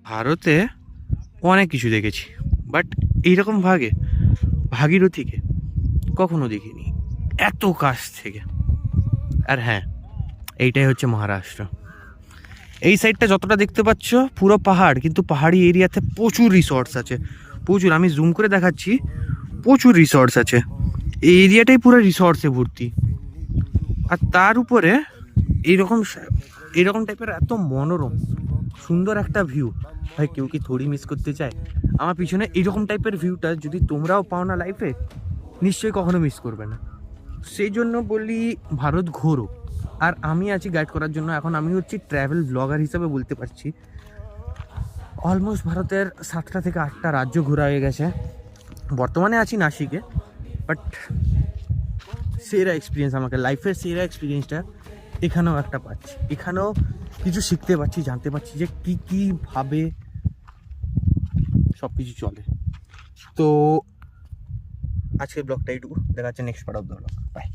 ভারতে অনেক কিছু দেখেছি, বাট এইরকম ভাগীরথীকে কখনো দেখিনি এত কাছ থেকে। আর হ্যাঁ, এইটাই হচ্ছে মহারাষ্ট্র। এই সাইডটা যতটা দেখতে পাচ্ছ পুরো পাহাড়, কিন্তু পাহাড়ি এরিয়াতে প্রচুর রিসর্টস আছে, প্রচুর। আমি জুম করে দেখাচ্ছি, প্রচুর রিসর্টস আছে। এই এরিয়াটাই পুরো রিসর্টসে ভর্তি। আর তার উপরে এইরকম এইরকম টাইপের এত মনোরম সুন্দর একটা ভিউ, ভাই কেউ কি থোড়ি মিস করতে চায়? আমার পিছনে এইরকম টাইপের ভিউটা যদি তোমরাও পাও না লাইফে, নিশ্চয়ই কখনো মিস করবে না। সেই জন্য বলি ভারত ঘোরো। আর আমি আছি গাইড করার জন্য। এখন আমি হচ্ছি ট্র্যাভেল ব্লগার হিসাবে বলতে পারছি। অলমোস্ট ভারতের 7টা থেকে 8টা রাজ্য ঘোরা হয়ে গেছে। বর্তমানে আছি নাসিকে, বাট সেরা এক্সপিরিয়েন্স, আমাকে লাইফের সেরা এক্সপিরিয়েন্সটা এখানেও একটা পাচ্ছি। এখানেও কিছু শিখতে পারছি, জানতে পারছি যে কীভাবে সব কিছু চলে। তো আজকের ব্লগটা এইটুকু, দেখা যাচ্ছে next part of the blog. By.